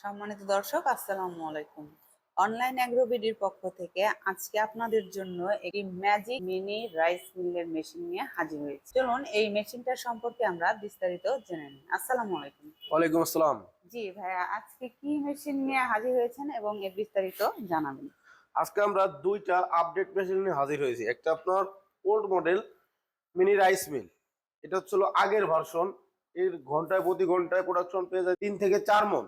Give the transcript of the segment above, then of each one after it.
সম্মানিত দর্শক, আসসালামু আলাইকুম। অনলাইন অ্যাগ্রোবিডির পক্ষ থেকে আজকে আপনাদের জন্য একটি ম্যাজিক মিনি রাইস মিলের মেশিন নিয়ে হাজির হয়েছি। চলুন এই মেশিনটার সম্পর্কে আমরা বিস্তারিত জেনে নিই। আসসালামু আলাইকুম। ওয়ালাইকুম আসসালাম। জি ভাইয়া, আজকে কি মেশিন নিয়ে হাজির হয়েছেন এবং এর বিস্তারিত জানাবেন। আজকে আমরা দুইটা আপডেট মেশিন নিয়ে হাজির হয়েছি। একটা আপনার old model mini rice mill, এটা হচ্ছিল আগের ভার্সন। এর প্রতি ঘন্টায় প্রোডাকশন পেয়ে যায় 3 থেকে 4 মণ।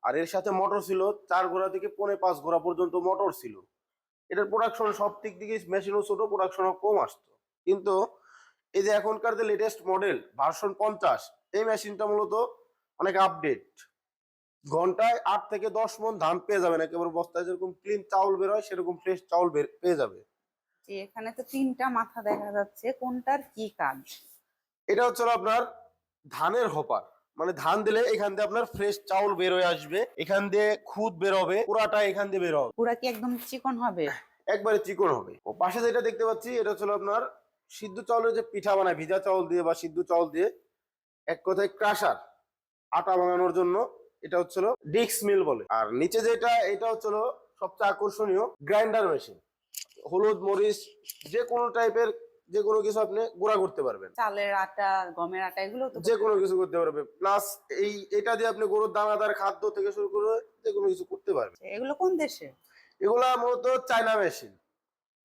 আর এর সাথে মোটর ছিল 4 ঘোড়া থেকে 4.5 ঘোড়া পর্যন্ত মোটর ছিল। এটার প্রোডাকশন সব দিক থেকে মেশিনও ছোট, প্রোডাকশনও কম আসতো। কিন্তু এই যে এখনকার যে লেটেস্ট মডেল ভার্সন 50, এই মেশিনটা মূলত অনেক আপডেট। ঘন্টায় 8 থেকে 10 মণ ধান পেয়ে যাবেন। একেবারে বস্তায় যেরকম ক্লিন চাউল বের হয় সেরকম ফ্রেশ চাউল পেয়ে যাবে। জি, এখানে তো তিনটা মাথা দেখা যাচ্ছে, কোনটার কি কাজ? এটা হচ্ছে আপনার ধানের হপার, মানে ধান দিলে এখান দিয়ে আপনার ফ্রেশ চাউল বের হয়ে আসবে, এখান দিয়ে খুদ বের হবে, পুরাটা এখান দিয়ে বের হবে, পুরা কি একদম চিকন হবে? একবারে চিকন হবে। ও পাশে যেটা দেখতে পাচ্ছি এটা হচ্ছে আপনার সিদ্ধ চাউলের যে পিঠা বানায় ভিজা চাউল দিয়ে বা সিদ্ধ চাউল দিয়ে, এক কথায় ক্রাশার, আটা বানানোর জন্য। এটা হচ্ছিল ডিক্স মিল বলে। আর নিচে যেটা, এটা হচ্ছিল সবচেয়ে আকর্ষণীয় গ্রাইন্ডার মেশিন। হলুদ মরিচ যে কোনো টাইপের যে কোনো কিছু আপনি গুঁড়া করতে পারবেন। চালের আটা, গমের আটা, এগুলো তো যে কোনো কিছু করতে পারবে, প্লাস এটা দিয়ে আপনি গরুর দানাদার খাদ্য থেকে শুরু করে যে কোনো কিছু করতে পারবেন। এগুলো কোন দেশে? এগুলা মূলত চায়না মেশিন।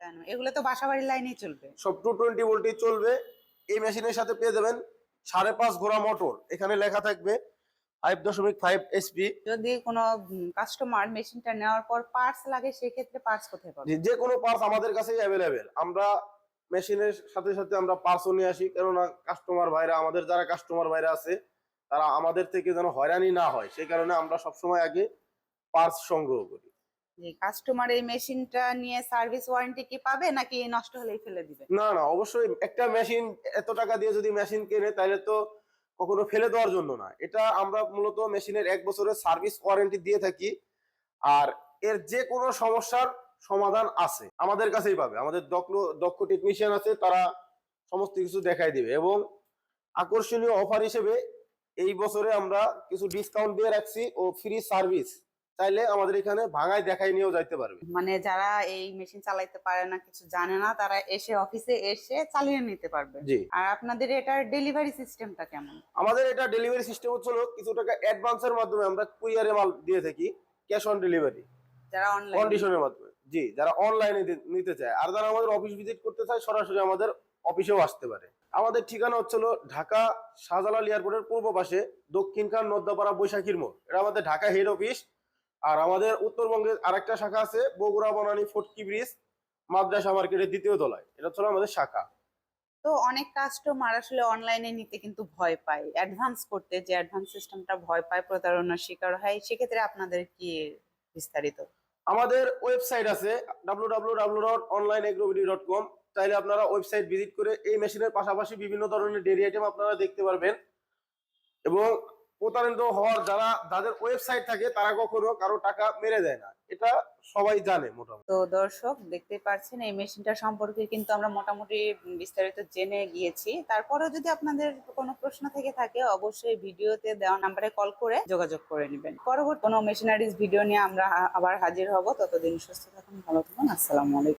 কেন, এগুলো তো বাসাবাড়ির লাইনেই চলবে। সব 220 ভোল্টে চলবে। এই মেশিনের সাথে পেয়ে যাবেন 5.5 ঘোড়া মোটর। এখানে লেখা থাকবে 5.5 SP। যদি কোনো কাস্টমার মেশিনটা নেওয়ার পর পার্টস লাগে, সেক্ষেত্রে পার্টস কোথায় পাবে? যে কোনো পার্টস আমাদের কাছেই অ্যাভেলেবেল। আমরা মেশিনের সাথে সাথে আমরা পার্টসও নিয়ে আসি, কেননা কাস্টমার ভাইরা, আমাদের যারা কাস্টমার ভাইরা আছে তারা আমাদের থেকে যেন হয়রানি না হয়, সেই কারণে আমরা সবসময় আগে পার্টস সংগ্রহ করি। যে কাস্টমার এই মেশিনটা নিয়ে সার্ভিস ওয়ারেন্টি কি পাবে, নাকি নষ্ট হলেই ফেলে দিবে? না না, অবশ্যই। একটা মেশিন এত টাকা দিয়ে যদি মেশিন কেনে তাহলে তো কখনো ফেলে দেওয়ার জন্য না। এটা আমরা মূলত মেশিনের 1 বছরের সার্ভিস ওয়ারেন্টি দিয়ে থাকি। আর এর যে কোনো সমস্যার সমাধান আছে আমাদের কাছেই পাবে। আমাদের দক্ষ টেকনিশিয়ান আছে, তারা সমস্ত কিছু দেখাই দিবে। এবং আকর্ষণীয় অফার হিসেবে এই বছরে আমরা কিছু ডিসকাউন্ট দিয়ে রাখছি ও ফ্রি সার্ভিস। চাইলে আমাদের এখানে ভাঙায় দেখাই নিয়েও যাইতে পারবে। মানে যারা এই মেশিন চালাইতে পারে না, কিছু জানে না, তারা এসে অফিসে এসে চালিয়ে নিতে পারবে। জি। আর আপনাদের এটার ডেলিভারি সিস্টেমটা কেমন? আমাদের এটা ডেলিভারি সিস্টেম হচ্ছে কিছু টাকা অ্যাডভান্সের মাধ্যমে আমরা কুরিয়ারে মাল দিয়ে থাকি, ক্যাশ অন ডেলিভারি যারা অনলাইন কন্ডিশনের মাধ্যমে। জি, যারা অনলাইনে নিতে চায় আর যারা আমাদের অফিস ভিজিট করতে চায় সরাসরি আমাদের অফিসেও আসতে পারে। আমাদের ঠিকানা হচ্ছিল ঢাকা শাহজালাল এয়ারপোর্টের পূর্ব পাশে, দক্ষিণ খান নদ্দাপাড়া বৈশাখীর মোড়। এটা আমাদের ঢাকা হেড অফিস। আর আমাদের উত্তরবঙ্গের আরেকটা শাখা আছে বগুড়া বনানী ফটকি ব্রিজ মাদ্রাসা মার্কেটের 2য় তলায়। এটা হচ্ছে আমাদের শাখা। তো অনেক কাস্টমার আসলে অনলাইনে নিতে কিন্তু ভয় পায়, অ্যাডভান্স করতে, যে অ্যাডভান্স সিস্টেমটা ভয় পায়, প্রতারণার শিকার হয়। সেক্ষেত্রে আপনাদের কি বিস্তারিত? আমাদের ওয়েবসাইট আছে www.onlineagrobidi.com। চাইলে আপনারা ওয়েবসাইট ভিজিট করে এই মেশিনের পাশাপাশি বিভিন্ন ধরনের ডেইরি আইটেম আপনারা দেখতে পারবেন। এবং প্রতারিত হওয়ার যাদের ওয়েবসাইট থাকে তারা কখনো কারো টাকা মেরে দেয় না, এটা সবাই জানে মোটামুটি। তো দর্শক, দেখতে পাচ্ছেন এই মেশিনটা সম্পর্কে কিন্তু আমরা মোটামুটি বিস্তারিত জেনে গিয়েছি। তারপরেও যদি আপনাদের কোনো প্রশ্ন থেকে থাকে, অবশ্যই ভিডিওতে দেওয়া নাম্বারে কল করে যোগাযোগ করে নেবেন। পরবর্তী কোনো মেশিনারিজ ভিডিও নিয়ে আমরা আবার হাজির হব। ততদিন সুস্থ থাকুন, ভালো থাকুন। আসসালামু আলাইকুম।